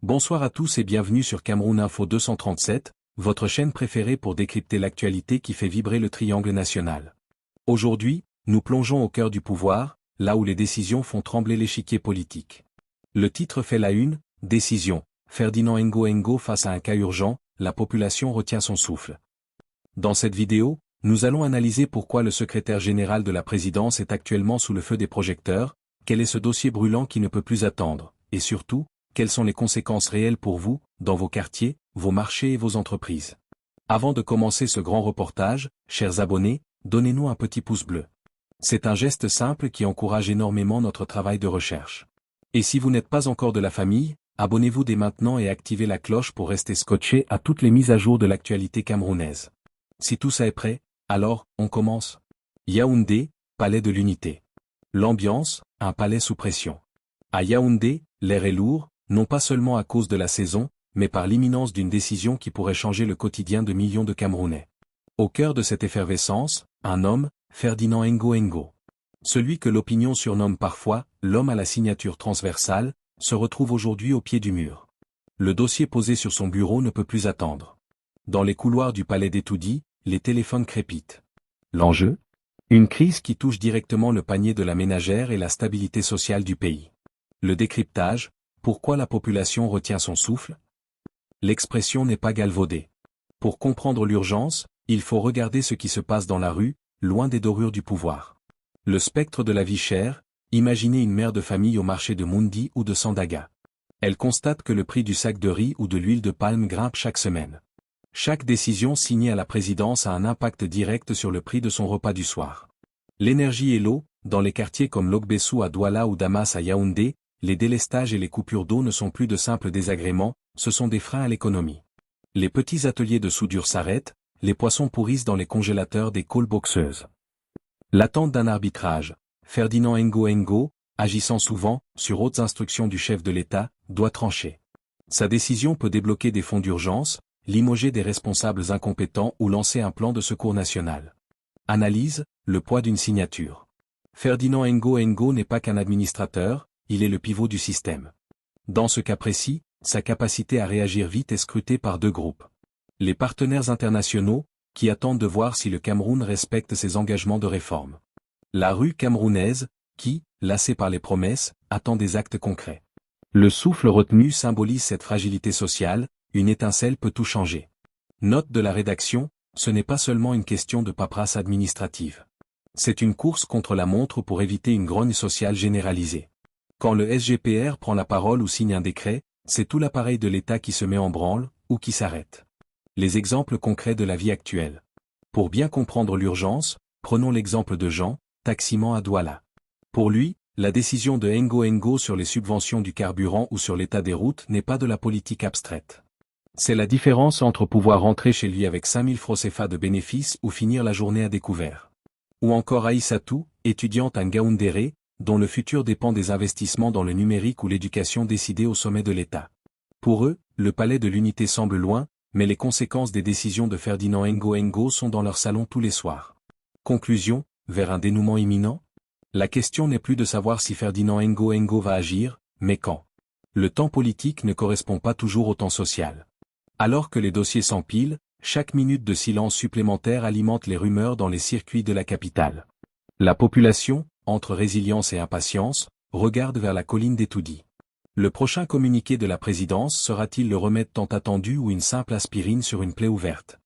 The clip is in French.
Bonsoir à tous et bienvenue sur Cameroun Info 237, votre chaîne préférée pour décrypter l'actualité qui fait vibrer le triangle national. Aujourd'hui, nous plongeons au cœur du pouvoir, là où les décisions font trembler l'échiquier politique. Le titre fait la une, décision, Ferdinand Ngo face à un cas urgent, la population retient son souffle. Dans cette vidéo, nous allons analyser pourquoi le secrétaire général de la présidence est actuellement sous le feu des projecteurs, quel est ce dossier brûlant qui ne peut plus attendre, et surtout, quelles sont les conséquences réelles pour vous, dans vos quartiers, vos marchés et vos entreprises. Avant de commencer ce grand reportage, chers abonnés, donnez-nous un petit pouce bleu. C'est un geste simple qui encourage énormément notre travail de recherche. Et si vous n'êtes pas encore de la famille, abonnez-vous dès maintenant et activez la cloche pour rester scotché à toutes les mises à jour de l'actualité camerounaise. Si tout ça est prêt, alors, on commence. Yaoundé, palais de l'unité. L'ambiance, un palais sous pression. À Yaoundé, l'air est lourd, non pas seulement à cause de la saison, mais par l'imminence d'une décision qui pourrait changer le quotidien de millions de Camerounais. Au cœur de cette effervescence, un homme, Ferdinand Ngo. Celui que l'opinion surnomme parfois « l'homme à la signature transversale », se retrouve aujourd'hui au pied du mur. Le dossier posé sur son bureau ne peut plus attendre. Dans les couloirs du palais d'Etoudi, les téléphones crépitent. L'enjeu ? Une crise qui touche directement le panier de la ménagère et la stabilité sociale du pays. Le décryptage, pourquoi la population retient son souffle ? L'expression n'est pas galvaudée. Pour comprendre l'urgence, il faut regarder ce qui se passe dans la rue, loin des dorures du pouvoir. Le spectre de la vie chère, imaginez une mère de famille au marché de Mundi ou de Sandaga. Elle constate que le prix du sac de riz ou de l'huile de palme grimpe chaque semaine. Chaque décision signée à la présidence a un impact direct sur le prix de son repas du soir. L'énergie et l'eau, dans les quartiers comme Logbesu à Douala ou Damas à Yaoundé, les délestages et les coupures d'eau ne sont plus de simples désagréments, ce sont des freins à l'économie. Les petits ateliers de soudure s'arrêtent, les poissons pourrissent dans les congélateurs des call boxeuses. L'attente d'un arbitrage, Ferdinand Ngo, agissant souvent, sur hautes instructions du chef de l'État, doit trancher. Sa décision peut débloquer des fonds d'urgence, limoger des responsables incompétents ou lancer un plan de secours national. Analyse, le poids d'une signature. Ferdinand Ngo n'est pas qu'un administrateur, il est le pivot du système. Dans ce cas précis, sa capacité à réagir vite est scrutée par deux groupes. Les partenaires internationaux, qui attendent de voir si le Cameroun respecte ses engagements de réforme. La rue camerounaise, qui, lassée par les promesses, attend des actes concrets. Le souffle retenu symbolise cette fragilité sociale, une étincelle peut tout changer. Note de la rédaction, ce n'est pas seulement une question de paperasse administrative. C'est une course contre la montre pour éviter une grogne sociale généralisée. Quand le SGPR prend la parole ou signe un décret, c'est tout l'appareil de l'État qui se met en branle, ou qui s'arrête. Les exemples concrets de la vie actuelle. Pour bien comprendre l'urgence, prenons l'exemple de Jean, taximan à Douala. Pour lui, la décision de Ngo sur les subventions du carburant ou sur l'état des routes n'est pas de la politique abstraite. C'est la différence entre pouvoir rentrer chez lui avec 5000 francs CFA de bénéfices ou finir la journée à découvert. Ou encore Aïssatou, étudiante à Ngaoundéré, dont le futur dépend des investissements dans le numérique ou l'éducation décidés au sommet de l'État. Pour eux, le palais de l'unité semble loin, mais les conséquences des décisions de Ferdinand Ngo sont dans leur salon tous les soirs. Conclusion, vers un dénouement imminent ? La question n'est plus de savoir si Ferdinand Ngo va agir, mais quand. Le temps politique ne correspond pas toujours au temps social. Alors que les dossiers s'empilent, chaque minute de silence supplémentaire alimente les rumeurs dans les circuits de la capitale. La population, entre résilience et impatience, regarde vers la colline d'Etoudi. Le prochain communiqué de la présidence sera-t-il le remède tant attendu ou une simple aspirine sur une plaie ouverte ?